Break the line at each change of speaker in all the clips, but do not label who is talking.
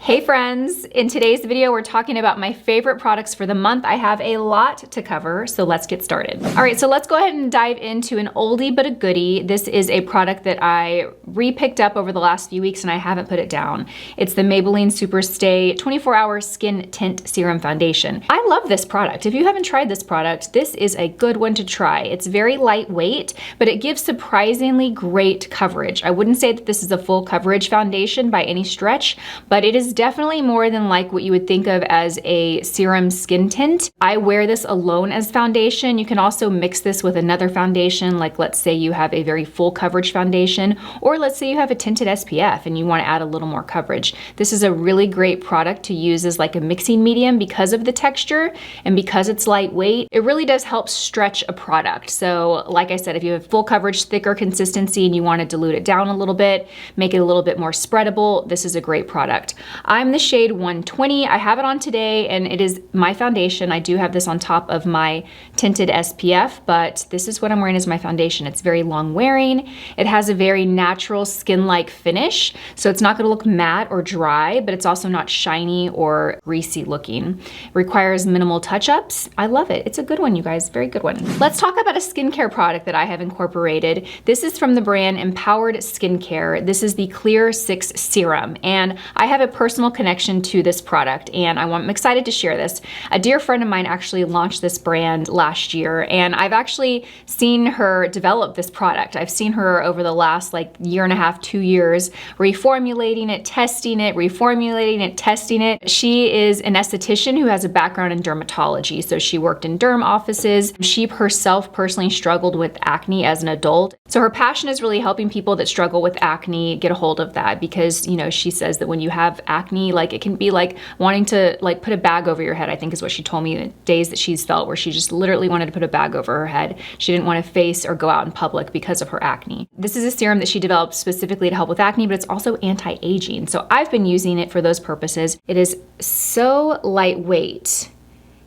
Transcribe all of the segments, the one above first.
Hey friends, in today's video we're talking about my favorite products for the month. I have a lot to cover, so let's get started. All right, so let's go ahead and dive into an oldie but a goodie. This is a product that I re-picked up over the last few weeks and I haven't put it down. It's the Maybelline Super Stay 24-Hour Skin Tint Serum Foundation. I love this product. If you haven't tried this product, this is a good one to try. It's very lightweight, but it gives surprisingly great coverage. I wouldn't say that this is a full coverage foundation by any stretch, but it is definitely more than like what you would think of as a serum skin tint. I wear this alone as foundation. You can also mix this with another foundation, like let's say you have a very full coverage foundation, or let's say you have a tinted SPF and you want to add a little more coverage. This is a really great product to use as like a mixing medium because of the texture and because it's lightweight. It really does help stretch a product. So like I said, if you have full coverage, thicker consistency, and you want to dilute it down a little bit, make it a little bit more spreadable, this is a great product. I'm the shade 120. I have it on today and it is my foundation. I do have this on top of my tinted SPF, but this is what I'm wearing as my foundation. It's very long wearing. It has a very natural skin-like finish, so it's not gonna look matte or dry, but it's also not shiny or greasy looking. It requires minimal touch-ups. I love it. It's a good one, you guys, very good one. Let's talk about a skincare product that I have incorporated. This is from the brand Empowered Skincare. This is the Clear 6 Serum, and I have a personal connection to this product and I'm excited to share this. A dear friend of mine actually launched this brand last year and I've actually seen her develop this product. I've seen her over the last like year and a half, 2 years, reformulating it, testing it, reformulating it, testing it. She is an esthetician who has a background in dermatology, so she worked in derm offices. She herself personally struggled with acne as an adult. So her passion is really helping people that struggle with acne get a hold of that because, you know, she says that when you have acne, like it can be like wanting to like put a bag over your head, I think is what she told me, the days that she's felt where she just literally wanted to put a bag over her head. She didn't want to face or go out in public because of her acne. This is a serum that she developed specifically to help with acne, but it's also anti-aging. So I've been using it for those purposes. It is so lightweight.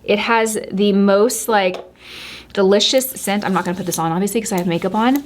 It has the most like delicious scent. I'm not gonna put this on obviously because I have makeup on.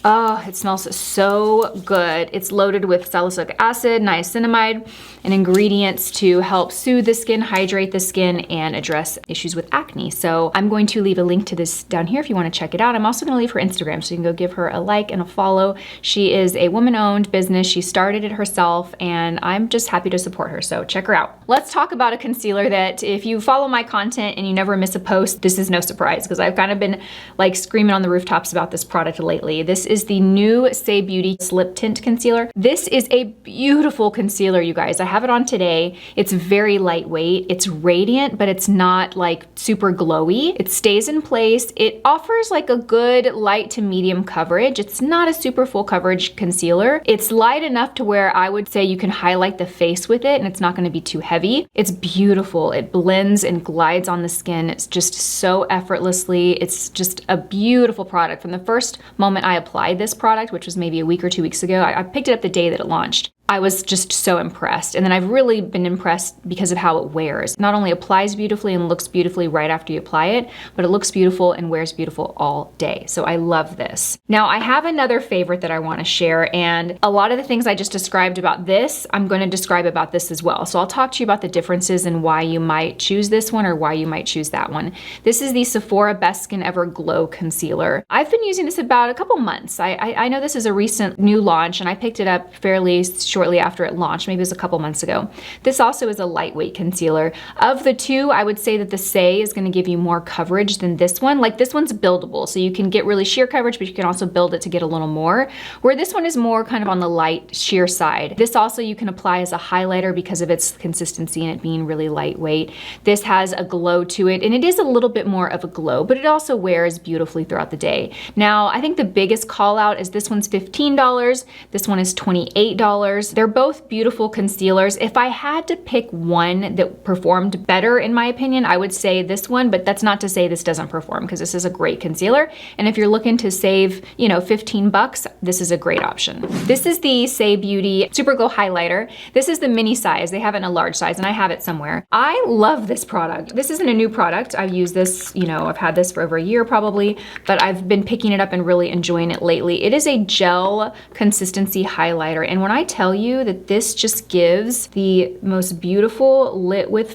Oh, it smells so good. It's loaded with salicylic acid, niacinamide, and ingredients to help soothe the skin, hydrate the skin, and address issues with acne. So I'm going to leave a link to this down here if you want to check it out. I'm also going to leave her Instagram so you can go give her a like and a follow. She is a woman-owned business. She started it herself, and I'm just happy to support her. So check her out. Let's talk about a concealer that if you follow my content and you never miss a post, this is no surprise because I've kind of been like screaming on the rooftops about this product lately. This is the new Say Beauty Slip Tint Concealer. This is a beautiful concealer, you guys. I have it on today. It's very lightweight. It's radiant, but it's not like super glowy. It stays in place. It offers like a good light to medium coverage. It's not a super full coverage concealer. It's light enough to where I would say you can highlight the face with it and it's not gonna be too heavy. It's beautiful. It blends and glides on the skin. It's just so effortlessly. It's just a beautiful product. From the first moment I applied this product, which was maybe a week or 2 weeks ago, I picked it up the day that it launched. I was just so impressed. And then I've really been impressed because of how it wears. It not only applies beautifully and looks beautifully right after you apply it, but it looks beautiful and wears beautiful all day. So I love this. Now I have another favorite that I wanna share, and a lot of the things I just described about this, I'm gonna describe about this as well. So I'll talk to you about the differences and why you might choose this one or why you might choose that one. This is the Sephora Best Skin Ever Glow Concealer. I've been using this about a couple months. I know this is a recent new launch and I picked it up fairly shortly after it launched, maybe it was a couple months ago. This also is a lightweight concealer. Of the two, I would say that the Say is gonna give you more coverage than this one. Like this one's buildable, so you can get really sheer coverage, but you can also build it to get a little more, where this one is more kind of on the light sheer side. This also you can apply as a highlighter because of its consistency and it being really lightweight. This has a glow to it, and it is a little bit more of a glow, but it also wears beautifully throughout the day. Now, I think the biggest call out is this one's $15, this one is $28. They're both beautiful concealers. If I had to pick one that performed better, in my opinion, I would say this one, but that's not to say this doesn't perform because this is a great concealer. And if you're looking to save, you know, 15 bucks, this is a great option. This is the Say Beauty Super Glow Highlighter. This is the mini size. They have it in a large size and I have it somewhere. I love this product. This isn't a new product. I've used this, you know, I've had this for over a year probably, but I've been picking it up and really enjoying it lately. It is a gel consistency highlighter. And when I tell tell you that this just gives the most beautiful lit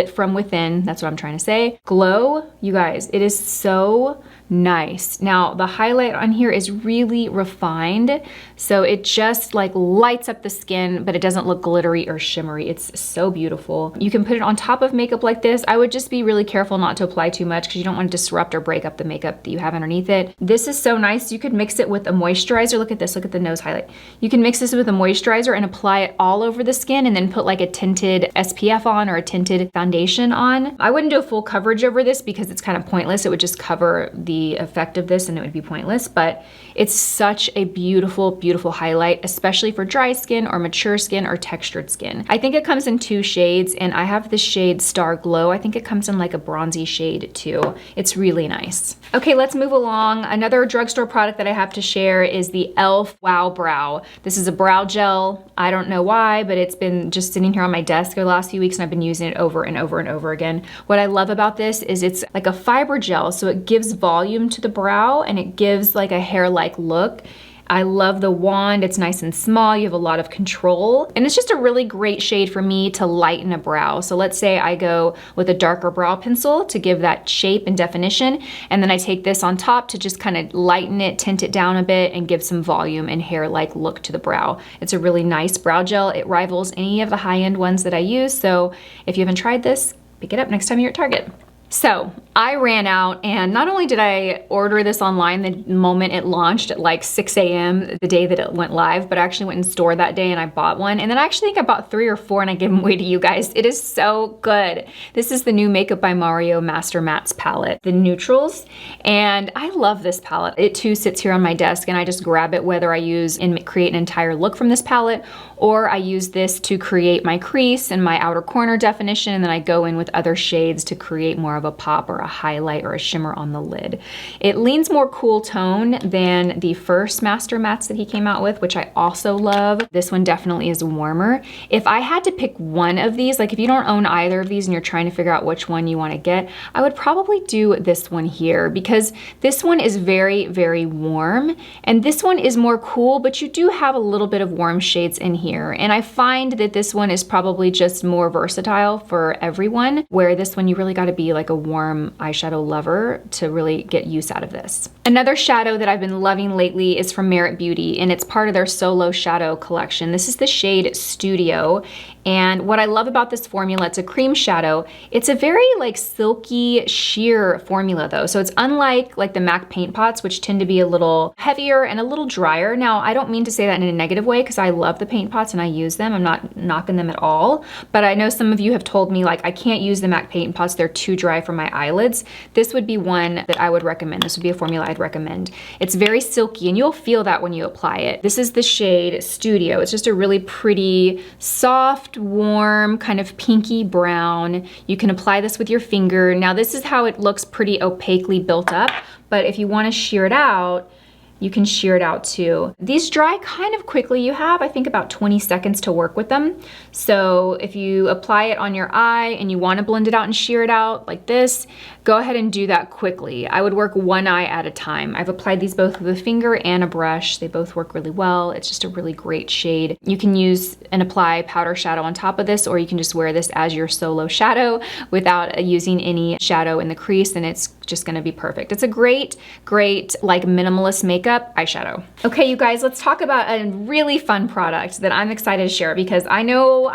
from within, that's what I'm trying to say, glow. You guys, it is so nice. Now the highlight on here is really refined, so it just like lights up the skin, but it doesn't look glittery or shimmery. It's so beautiful. You can put it on top of makeup like this. I would just be really careful not to apply too much because you don't want to disrupt or break up the makeup that you have underneath it. This is so nice. You could mix it with a moisturizer. Look at this, look at the nose highlight. You can mix this with a moisturizer and apply it all over the skin and then put like a tinted SPF on or a tinted foundation on. I wouldn't do a full coverage over this because it's kind of pointless. It would just cover the effect of this and it would be pointless, but it's such a beautiful, beautiful highlight, especially for dry skin or mature skin or textured skin. I think it comes in 2 shades and I have the shade Star Glow. I think it comes in like a bronzy shade too. It's really nice. Okay, let's move along. Another drugstore product that I have to share is the e.l.f. Wow Brow. This is a brow gel. I don't know why, but it's been just sitting here on my desk the last few weeks and I've been using it over and over and over again. What I love about this is it's like a fiber gel, so it gives volume to the brow and it gives like a hair-like look. I love the wand. It's nice and small. You have a lot of control. And it's just a really great shade for me to lighten a brow. So let's say I go with a darker brow pencil to give that shape and definition. And then I take this on top to just kind of lighten it, tint it down a bit, and give some volume and hair-like look to the brow. It's a really nice brow gel. It rivals any of the high-end ones that I use. So if you haven't tried this, pick it up next time you're at Target. So I ran out, and not only did I order this online the moment it launched at like 6 a.m. the day that it went live, but I actually went in store that day and I bought one. And then I actually think I bought 3 or 4 and I gave them away to you guys. It is so good. This is the new Makeup by Mario Master Mattes palette, the neutrals. And I love this palette. It too sits here on my desk and I just grab it whether I use and create an entire look from this palette, or I use this to create my crease and my outer corner definition, and then I go in with other shades to create more of a pop or a highlight or a shimmer on the lid. It leans more cool tone than the first Master Mattes that he came out with, which I also love. This one definitely is warmer. If I had to pick one of these, like if you don't own either of these and you're trying to figure out which one you want to get, I would probably do this one here because this one is very, very warm and this one is more cool, but you do have a little bit of warm shades in here. And I find that this one is probably just more versatile for everyone, where this one you really got to be like a warm eyeshadow lover to really get use out of this. Another shadow that I've been loving lately is from Meritt Beauty, and it's part of their Solo Shadow collection. This is the shade Studio, and what I love about this formula, it's a cream shadow. It's a very like silky sheer formula though, so it's unlike like the MAC paint pots, which tend to be a little heavier and a little drier. Now, I don't mean to say that in a negative way because I love the paint pots and I use them. I'm not knocking them at all, but I know some of you have told me like I can't use the MAC paint pots, they're too dry for my eyelids. This would be one that I would recommend. This would be a formula I'd recommend. It's very silky and you'll feel that when you apply it. This is the shade Studio. It's just a really pretty, soft, warm, kind of pinky brown. You can apply this with your finger. Now this is how it looks pretty opaquely built up, but if you want to sheer it out, you can sheer it out too. These dry kind of quickly. You have, I think, about 20 seconds to work with them. So if you apply it on your eye and you want to blend it out and sheer it out like this, go ahead and do that quickly. I would work one eye at a time. I've applied these both with a finger and a brush. They both work really well. It's just a really great shade. You can use and apply powder shadow on top of this, or you can just wear this as your solo shadow without using any shadow in the crease, and it's just gonna be perfect. It's a great, great like minimalist makeup eyeshadow. Okay, you guys, let's talk about a really fun product that I'm excited to share because I know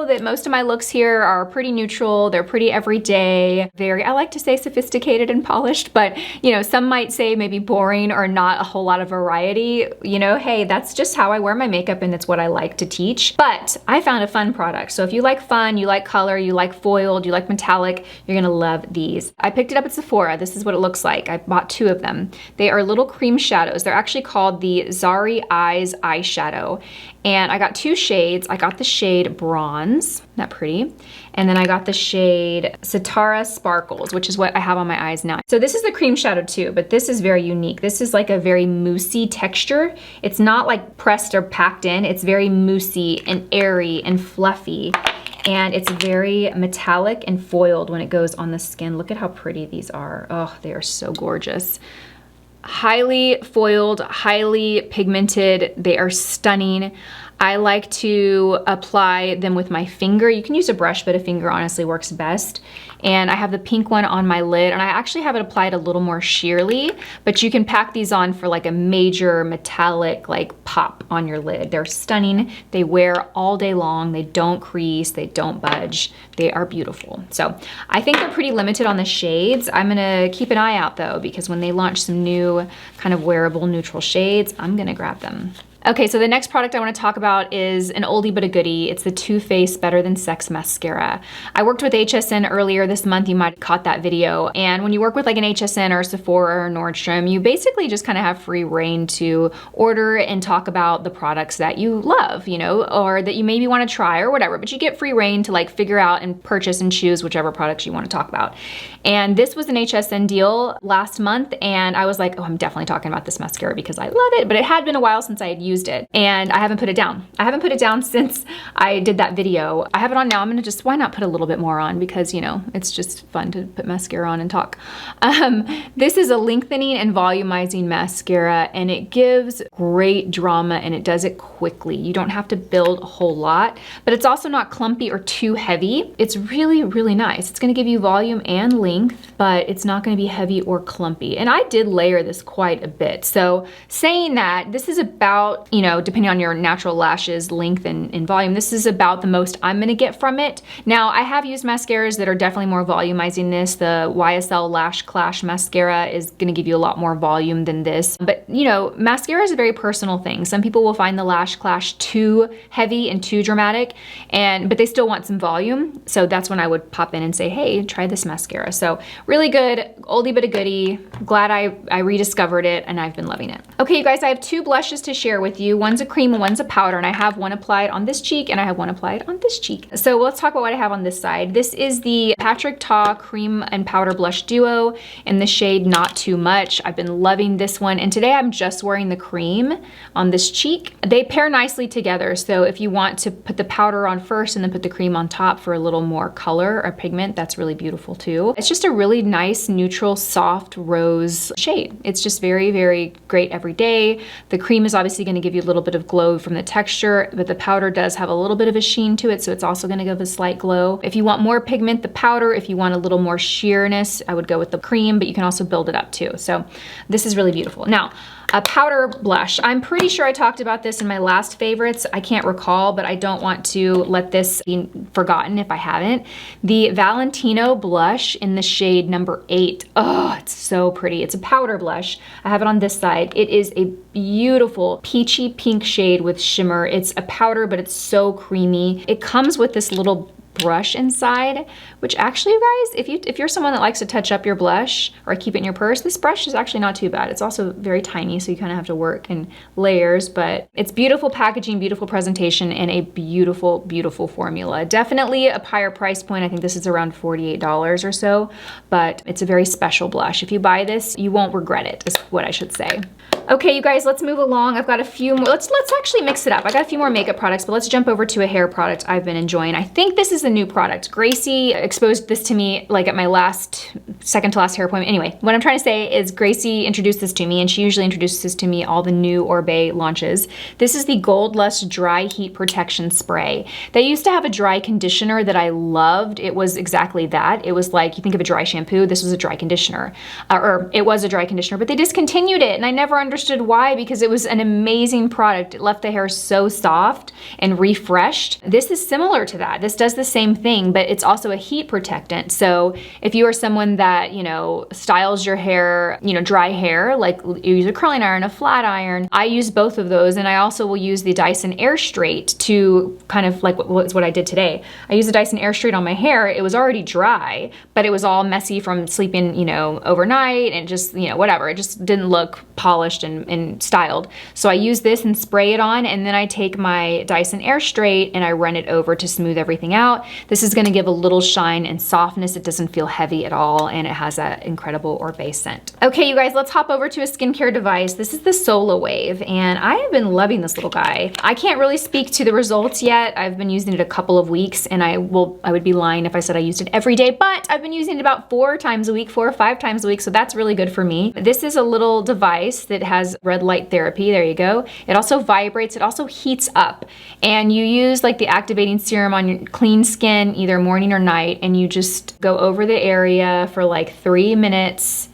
that most of my looks here are pretty neutral. They're pretty everyday, very, I like to say sophisticated and polished, but you know, some might say maybe boring or not a whole lot of variety. You know, hey, that's just how I wear my makeup and it's what I like to teach. But I found a fun product. So if you like fun, you like color, you like foiled, you like metallic, you're gonna love these. I picked it up at Sephora. This is what it looks like. I bought 2 of them. They are little cream shadows. They're actually called the Zari Eyes Eyeshadow. And I got 2 shades. I got the shade Bronze, isn't that pretty? And then I got the shade Sitara Sparkles, which is what I have on my eyes now. So this is the cream shadow too, but this is very unique. This is like a very moussey texture. It's not like pressed or packed in. It's very moussey and airy and fluffy. And it's very metallic and foiled when it goes on the skin. Look at how pretty these are. Oh, they are so gorgeous. highly foiled, highly pigmented. They are stunning. I like to apply them with my finger. You can use a brush, but a finger honestly works best. And I have the pink one on my lid, and I actually have it applied a little more sheerly, but you can pack these on for like a major metallic like pop on your lid. They're stunning. They wear all day long. They don't crease, they don't budge. They are beautiful. So I think they're pretty limited on the shades. I'm gonna keep an eye out though, because when they launch some new kind of wearable neutral shades, I'm gonna grab them. Okay, so the next product I want to talk about is an oldie but a goodie. It's the Too Faced Better Than Sex Mascara. I worked with HSN earlier this month. You might have caught that video. And when you work with like an HSN or Sephora or Nordstrom, you basically just kind of have free reign to order and talk about the products that you love, you know, or that you maybe want to try or whatever. But you get free reign to like figure out and purchase and choose whichever products you want to talk about. And this was an HSN deal last month, and I was like, oh, I'm definitely talking about this mascara because I love it. But it had been a while since I had used it, and I haven't put it down. I haven't put it down since I did that video. I have it on now. I'm gonna just, why not put a little bit more on, because you know, it's just fun to put mascara on and talk. This is a lengthening and volumizing mascara, and it gives great drama, and it does it quickly. You don't have to build a whole lot, but it's also not clumpy or too heavy. It's really, really nice. It's gonna give you volume and length, but it's not gonna be heavy or clumpy. And I did layer this quite a bit. So saying that, this is about, you know, depending on your natural lashes length and volume, this is about the most I'm gonna get from it. Now, I have used mascaras that are definitely more volumizing this. The YSL Lash Clash mascara is gonna give you a lot more volume than this. But you know, mascara is a very personal thing. Some people will find the Lash Clash too heavy and too dramatic, but they still want some volume. So that's when I would pop in and say, hey, try this mascara. So really good, oldie but a goodie. Glad I rediscovered it, and I've been loving it. Okay, you guys, I have two blushes to share with you. One's a cream and one's a powder, and I have one applied on this cheek and I have one applied on this cheek. So let's talk about what I have on this side. This is the Patrick Ta Cream and Powder Blush Duo in the shade Not Too Much. I've been loving this one, and today I'm just wearing the cream on this cheek. They pair nicely together, so if you want to put the powder on first and then put the cream on top for a little more color or pigment, that's really beautiful too. It's just a really nice, neutral, soft rose shade. It's just very, very great every day. The cream is obviously gonna give you a little bit of glow from the texture, but the powder does have a little bit of a sheen to it, so it's also gonna give a slight glow. If you want more pigment, the powder. If you want a little more sheerness, I would go with the cream, but you can also build it up too. So this is really beautiful. Now, a powder blush. I'm pretty sure I talked about this in my last favorites. I can't recall, but I don't want to let this be forgotten if I haven't. The Valentino Blush in the shade number 8. Oh, it's so pretty. It's a powder blush. I have it on this side. It is a beautiful peachy pink shade with shimmer. It's a powder, but it's so creamy. It comes with this little brush inside, which actually, you guys, if you're someone that likes to touch up your blush or keep it in your purse, this brush is actually not too bad. It's also very tiny, so you kind of have to work in layers, but it's beautiful packaging, beautiful presentation, and a beautiful, beautiful formula. Definitely a higher price point. I think this is around $48 or so, but it's a very special blush. If you buy this, you won't regret it, is what I should say. Okay, you guys, let's move along. I've got a few more, let's actually mix it up. I got a few more makeup products, but let's jump over to a hair product I've been enjoying. I think this is a new product. Gracie exposed this to me like at my second to last hair appointment. Anyway, what I'm trying to say is Gracie introduced this to me, and she usually introduces to me all the new Orbe launches. This is the Gold Lust Dry Heat Protection Spray. They used to have a dry conditioner that I loved. It was exactly that. It was like, you think of a dry shampoo, this was a dry conditioner. Or it was a dry conditioner, but they discontinued it, and I never understood why, because it was an amazing product. It left the hair so soft and refreshed. This is similar to that. This does the same thing, but it's also a heat protectant. So if you are someone that, you know, styles your hair, you know, dry hair, like you use a curling iron, a flat iron, I use both of those, and I also will use the Dyson Air Straight to kind of like what I did today. I used the Dyson Air Straight on my hair. It was already dry, but it was all messy from sleeping, you know, overnight, and just, you know, whatever. It just didn't look polished and styled. So I use this and spray it on, and then I take my Dyson Air Straight and I run it over to smooth everything out. This is gonna give a little shine and softness. It doesn't feel heavy at all, and it has that incredible Orbe scent. Okay, you guys, let's hop over to a skincare device. This is the Sola Wave, and I have been loving this little guy. I can't really speak to the results yet. I've been using it a couple of weeks, and I would be lying if I said I used it every day, but I've been using it about 4 times a week, 4 or 5 times a week, so that's really good for me. This is a little device that has red light therapy. There you go. It also vibrates. It also heats up, and you use like the activating serum on your clean skin either morning or night, and you just go over the area for like 3 minutes.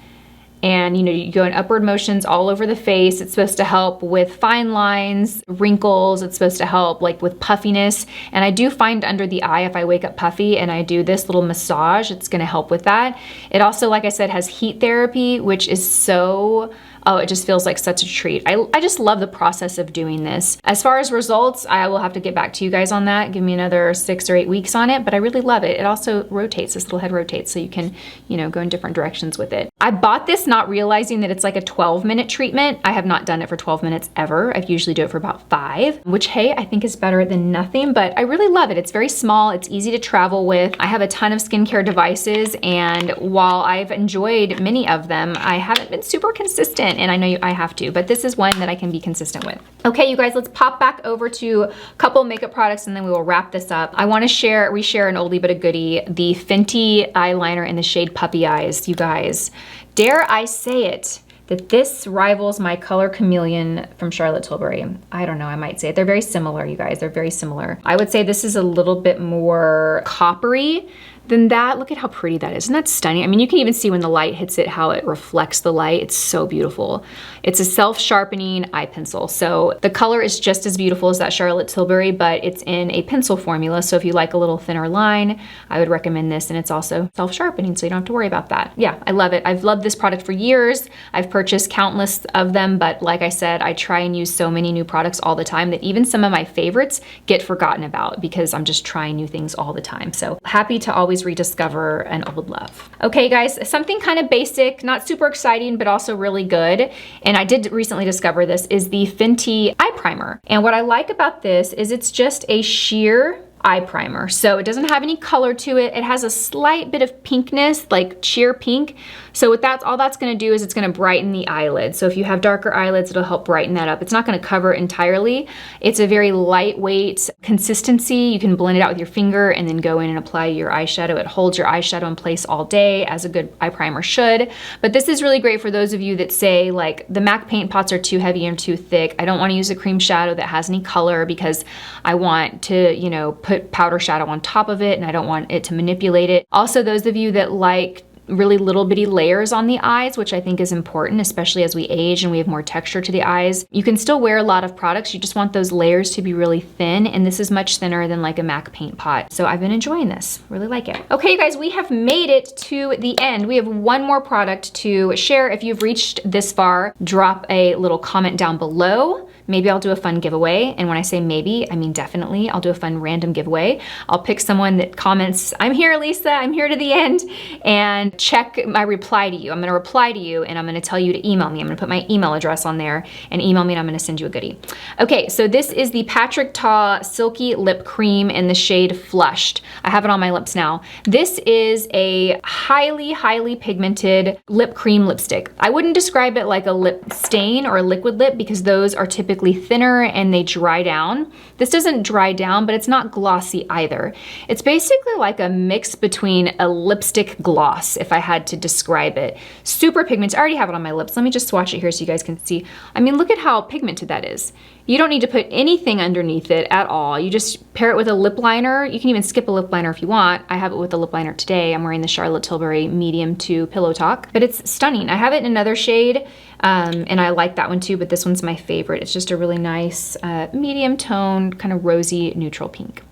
And you know, you go in upward motions all over the face. It's supposed to help with fine lines, wrinkles. It's supposed to help like with puffiness. And I do find under the eye, if I wake up puffy and I do this little massage, it's gonna help with that. It also, like I said, has heat therapy, which is so, oh, it just feels like such a treat. I just love the process of doing this. As far as results, I will have to get back to you guys on that. Give me another 6 or 8 weeks on it, but I really love it. It also rotates, this little head rotates, so you can, you know, go in different directions with it. I bought this not realizing that it's like a 12-minute treatment. I have not done it for 12 minutes ever. I usually do it for about 5, which, hey, I think is better than nothing, but I really love it. It's very small, it's easy to travel with. I have a ton of skincare devices, and while I've enjoyed many of them, I haven't been super consistent, and I know I have to, but this is one that I can be consistent with. Okay, you guys, let's pop back over to a couple makeup products and then we will wrap this up. I wanna reshare an oldie but a goodie, the Fenty eyeliner in the shade Puppy Eyes. You guys, dare I say it, that this rivals my Color Chameleon from Charlotte Tilbury. I don't know, I might say it. They're very similar, you guys, they're very similar. I would say this is a little bit more coppery than that. Look at how pretty that is. Isn't that stunning? I mean, you can even see when the light hits it, how it reflects the light. It's so beautiful. It's a self-sharpening eye pencil. So the color is just as beautiful as that Charlotte Tilbury, but it's in a pencil formula. So if you like a little thinner line, I would recommend this. And it's also self-sharpening, so you don't have to worry about that. Yeah, I love it. I've loved this product for years. I've purchased countless of them, but like I said, I try and use so many new products all the time that even some of my favorites get forgotten about because I'm just trying new things all the time. So happy to always rediscover an old love. Okay guys, something kind of basic, not super exciting, but also really good, and I did recently discover this, is the Fenty Eye Primer. And what I like about this is it's just a sheer eye primer. So it doesn't have any color to it. It has a slight bit of pinkness, like sheer pink. So what all that's gonna do is it's gonna brighten the eyelid. So if you have darker eyelids, it'll help brighten that up. It's not gonna cover it entirely. It's a very lightweight consistency. You can blend it out with your finger and then go in and apply your eyeshadow. It holds your eyeshadow in place all day, as a good eye primer should. But this is really great for those of you that say, like, the MAC paint pots are too heavy and too thick. I don't wanna use a cream shadow that has any color because I want to, you know, put powder shadow on top of it and I don't want it to manipulate it. Also, those of you that like really little bitty layers on the eyes, which I think is important, especially as we age and we have more texture to the eyes. You can still wear a lot of products, you just want those layers to be really thin, and this is much thinner than like a MAC paint pot. So I've been enjoying this, really like it. Okay, you guys, we have made it to the end. We have one more product to share. If you've reached this far, drop a little comment down below. Maybe I'll do a fun giveaway. And when I say maybe, I mean definitely. I'll do a fun random giveaway. I'll pick someone that comments, "I'm here, Lisa, I'm here to the end," and check my reply to you. I'm gonna reply to you and I'm gonna tell you to email me. I'm gonna put my email address on there and email me and I'm gonna send you a goodie. Okay, so this is the Patrick Ta Silky Lip Cream in the shade Flushed. I have it on my lips now. This is a highly, highly pigmented lip cream lipstick. I wouldn't describe it like a lip stain or a liquid lip because those are typically thinner and they dry down. This doesn't dry down, but it's not glossy either. It's basically like a mix between a lipstick gloss, if I had to describe it. Super pigmented. I already have it on my lips. Let me just swatch it here so you guys can see. I mean, look at how pigmented that is. You don't need to put anything underneath it at all. You just pair it with a lip liner. You can even skip a lip liner if you want. I have it with a lip liner today. I'm wearing the Charlotte Tilbury medium to Pillow Talk, but it's stunning. I have it in another shade and I like that one too, but this one's my favorite. It's just a really nice medium tone, kind of rosy neutral pink.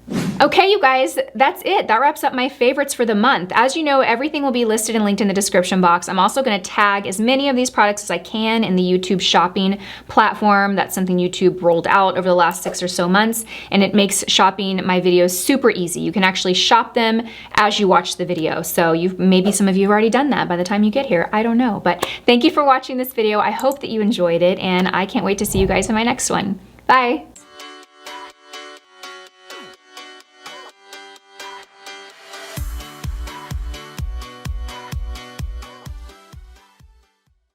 Okay, you guys, that's it. That wraps up my favorites for the month. As you know, everything will be listed and linked in the description box. I'm also gonna tag as many of these products as I can in the YouTube shopping platform. That's something YouTube rolled out over the last 6 or so months, and it makes shopping my videos super easy. You can actually shop them as you watch the video. So maybe some of you have already done that by the time you get here. I don't know, but thank you for watching this video. I hope that you enjoyed it, and I can't wait to see you guys in my next one. Bye.